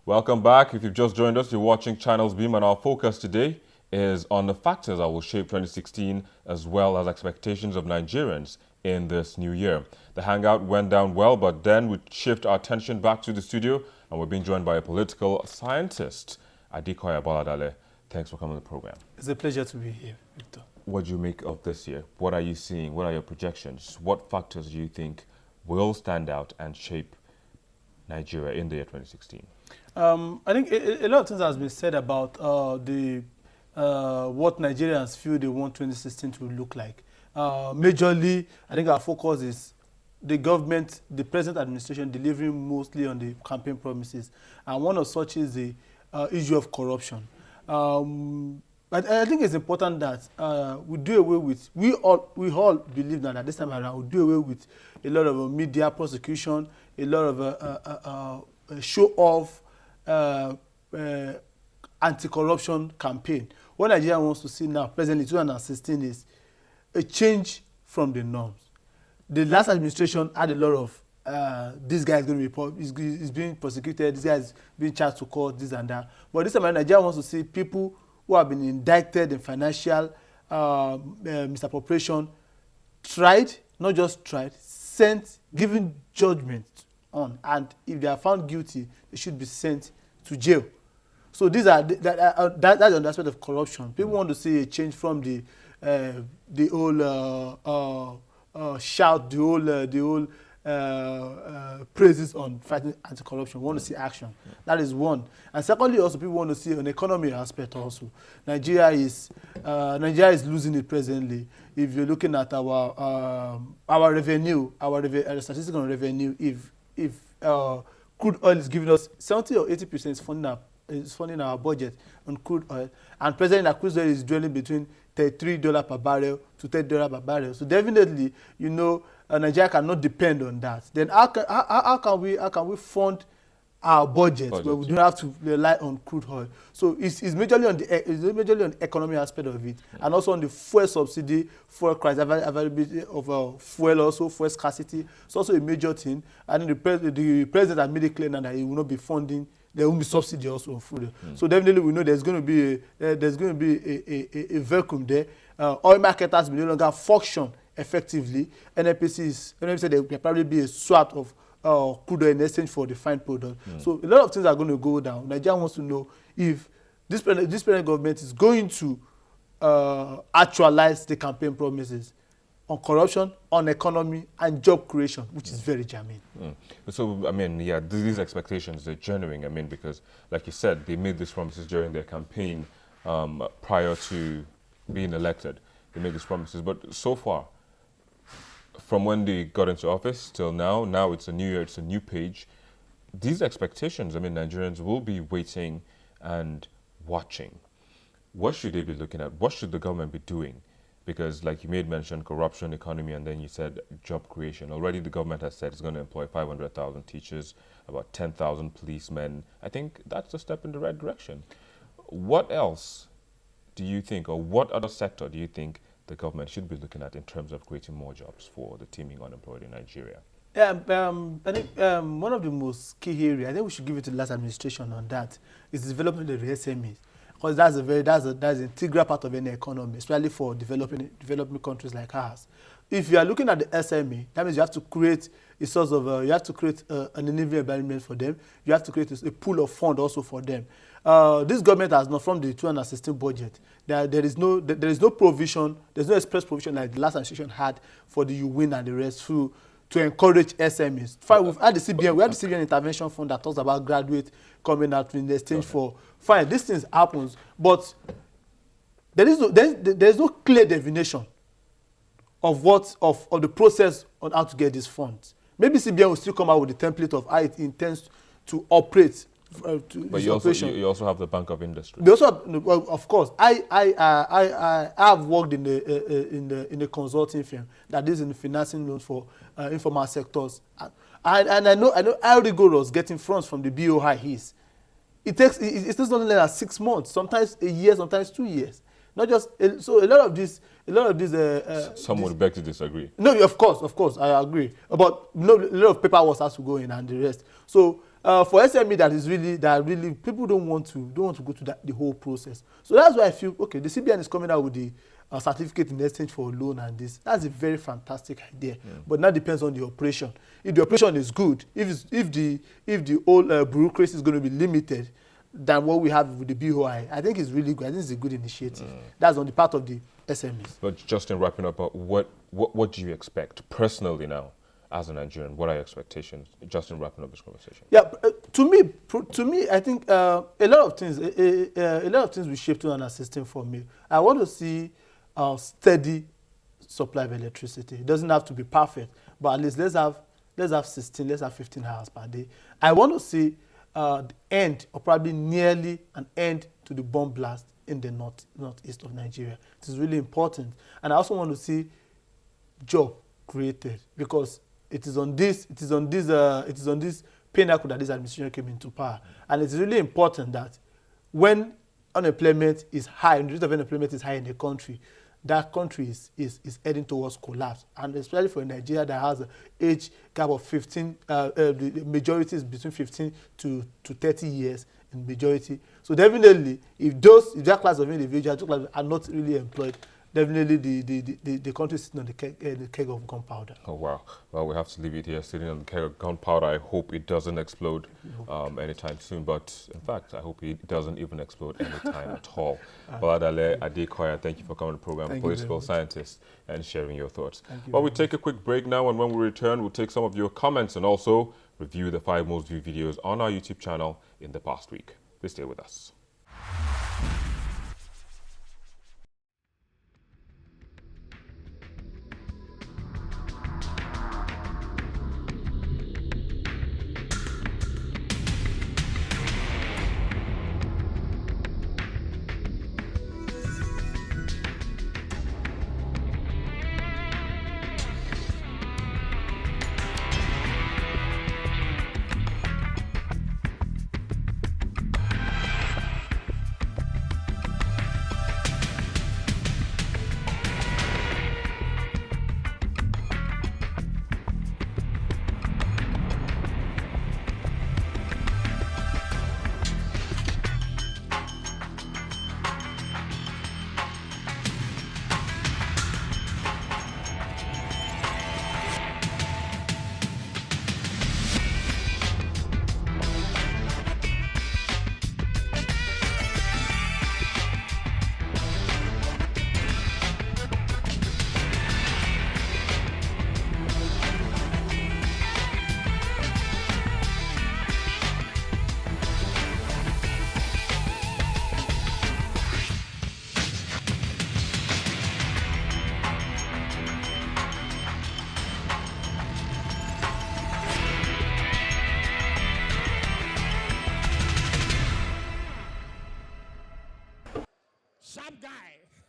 Welcome back. If you've just joined us, you're watching Channels Beam, and our focus today is on the factors that will shape 2016 as well as expectations of Nigerians in this new year. The hangout went down well, but then we shift our attention back to the studio, and we're being joined by a political scientist, Adekoya Boladale. Thanks for coming to the program. It's a pleasure to be here, Victor. What do you make of this year? What are you seeing? What are your projections? What factors do you think will stand out and shape Nigeria in the year 2016? I think a lot of things has been said about what Nigerians feel they want 2016 to look like. Majorly, I think our focus is the government, the present administration delivering mostly on the campaign promises. And one of such is the issue of corruption. I think it's important that we do away with, we all believe that at this time around, we do away with a lot of media prosecution, a lot of show-off, anti-corruption campaign. What Nigeria wants to see now, presently 2016, is a change from the norms. The last administration had a lot of this guy is going to be is being prosecuted, this guy is being charged to court, this and that. But this time Nigeria wants to see people who have been indicted in financial misappropriation tried, not just tried, sent, given judgment on, and if they are found guilty, they should be sent to jail. So these are that's an aspect of corruption. People want to see a change from the whole shout, the whole praises on fighting anti-corruption. We want to see action. That is one. And secondly, also people want to see an economy aspect also. Nigeria is losing it presently. If you're looking at our revenue, statistics on revenue, if crude oil is giving us 70 or 80% is funding our budget on crude oil, and presently our crude oil is dwelling between $33 per barrel to $30 per barrel. So definitely, you know, Nigeria cannot depend on that. Then how can we fund our budget where we don't have to rely on crude oil? So it's majorly on the economic aspect of it, and also on the fuel subsidy, fuel price, availability of fuel, also fuel scarcity. It's also a major thing. And the president has made it clear now that he will not be funding. There will be subsidy also on food. So definitely we know there's going to be a vacuum there. Oil marketers will no longer function effectively. NNPC said there will probably be a swap of crude oil in exchange for the fine product. So a lot of things are going to go down. Nigeria wants to know if this present government is going to actualize the campaign promises on corruption, on economy, and job creation, which is very germane. So, I mean, yeah, these expectations are genuine. I mean, because, like you said, they made these promises during their campaign prior to being elected. They made these promises. But so far, from when they got into office till now it's a new year, it's a new page. These expectations, I mean, Nigerians will be waiting and watching. What should they be looking at? What should the government be doing? Because, like you made mention, corruption, economy, and then you said job creation. Already the government has said it's going to employ 500,000 teachers, about 10,000 policemen. I think that's a step in the right direction. What else do you think, or what other sector do you think the government should be looking at in terms of creating more jobs for the teeming unemployed in Nigeria? Yeah, I think one of the most key areas, I think we should give it to the last administration on that, is developing the SMEs. Because that's an integral part of any economy, especially for developing countries like ours. If you are looking at the SME, that means you have to create a source of, you have to create an enabling environment for them. You have to create a pool of funds also for them. This government has not, from the 2016 budget, there is no provision, there's no express provision like the last administration had for the UWIN and the rest to encourage SMEs. Fine, we've had the CBN, we have the CBN intervention fund that talks about graduate coming out in exchange for. Fine, these things happens, but there is no clear definition of the process on how to get these funds. Maybe CBN will still come out with the template of how it intends to operate. But you also have the Bank of Industry. They also have, well, of course, I have worked in the consulting firm that is in the financing loans for informal sectors, and I know how rigorous getting funds from the BOI is. It takes not less than 6 months, sometimes a year, sometimes 2 years. Not just so a lot of these. Some would beg to disagree. No, of course, I agree. But a lot of paperwork has to go in and the rest. So for SME that really people don't want to go to the whole process. So that's why I feel okay. The CBN is coming out with the certificate in exchange for a loan and this. That's a very fantastic idea. But that depends on the operation. If the operation is good, if the whole bureaucracy is going to be limited than what we have with the BOI, I think it's really good. I think it's a good initiative. That's on the part of the SMEs. But just in wrapping up, what do you expect personally now as a Nigerian? What are your expectations? Just in wrapping up this conversation. Yeah, to me, I think a lot of things will shape to an system for me. I want to see a steady supply of electricity. It doesn't have to be perfect, but at least let's have 16, let's have 15 hours per day. I want to see the end, or probably nearly an end to the bomb blast in the northeast of Nigeria. It is really important, and I also want to see job created, because it is on this pinnacle that this administration came into power, and it's really important that when unemployment is high, the rate of unemployment is high in the country, that country is heading towards collapse, and especially for Nigeria that has an age gap of 15, the majority is between 15 to 30 years in majority. So definitely, if that class of individuals are not really employed, definitely the country is sitting on the keg of gunpowder. Oh, wow. Well, we have to leave it here, sitting on the keg of gunpowder. I hope it doesn't explode anytime soon. But, in fact, I hope it doesn't even explode anytime at all. Baladale Adekoya, thank you for coming to the program, political scientist, and sharing your thoughts. Well, we'll take a quick break now, and when we return, we'll take some of your comments and also review the 5 most viewed videos on our YouTube channel in the past week. Please stay with us.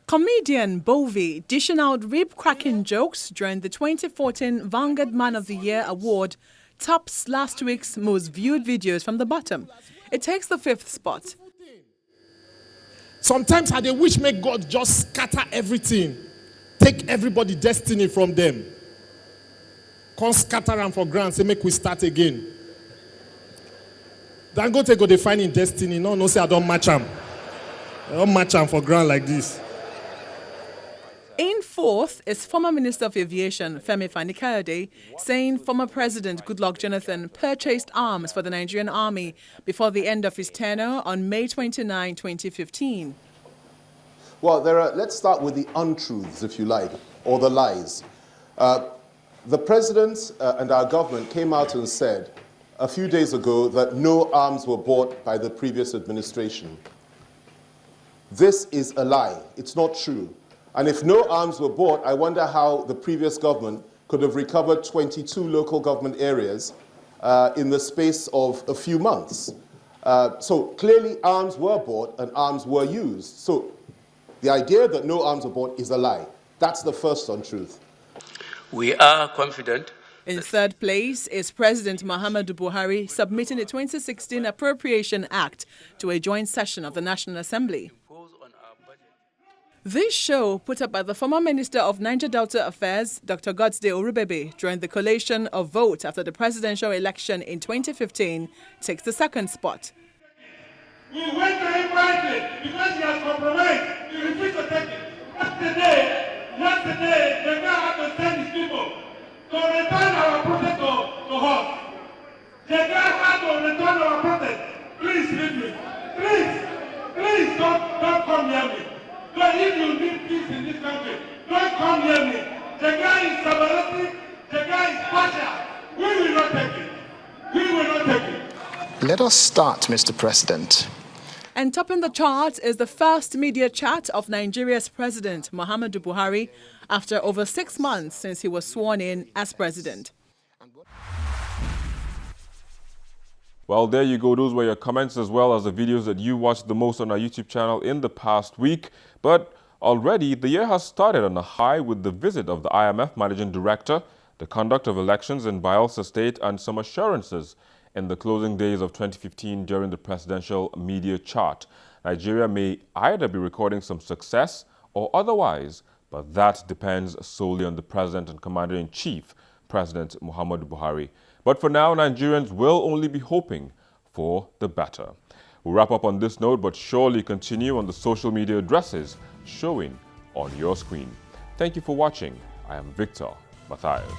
Comedian Bovi dishing out rib-cracking jokes during the 2014 Vanguard Man of the Year Award tops last week's most viewed videos from the bottom. It takes the 5th spot. Sometimes I dey wish make God just scatter everything, take everybody destiny from them, come scatter them for ground, say make we start again. Dangote go dey find in destiny, no say I don't match am. I don't match am for ground like this. In 4th is former Minister of Aviation Femi Fani-Kayode saying former President Goodluck Jonathan purchased arms for the Nigerian Army before the end of his tenure on May 29, 2015. Well, let's start with the untruths, if you like, or the lies. The President and our government came out and said a few days ago that no arms were bought by the previous administration. This is a lie. It's not true. And if no arms were bought, I wonder how the previous government could have recovered 22 local government areas in the space of a few months. So clearly arms were bought and arms were used. So the idea that no arms were bought is a lie. That's the first untruth. We are confident. In 3rd place is President Muhammadu Buhari submitting the 2016 Appropriation Act to a joint session of the National Assembly. This show, put up by the former Minister of Niger Delta Affairs, Dr. Godsday Orubebe, during the collation of votes after the presidential election in 2015, takes the second spot. We went to him quietly because he has compromised. He refused to take it. Yesterday, the guy had to send his people to return our protest to us. The guy had to return our protest. Please leave me. Please don't come near me. But if you need peace in this country, don't come near me. The guy is sabalistic. The guy is partial. We will not take it. We will not take it. Let us start, Mr. President. And topping the chart is the first media chat of Nigeria's President Muhammadu Buhari after over 6 months since he was sworn in as president. Well, there you go. Those were your comments as well as the videos that you watched the most on our YouTube channel in the past week. But already the year has started on a high with the visit of the IMF Managing Director, the conduct of elections in Bayelsa State, and some assurances in the closing days of 2015 during the presidential media chart. Nigeria may either be recording some success or otherwise, but that depends solely on the President and Commander-in-Chief, President Muhammadu Buhari. But for now, Nigerians will only be hoping for the better. We'll wrap up on this note, but surely continue on the social media addresses showing on your screen. Thank you for watching. I am Victor Matthias.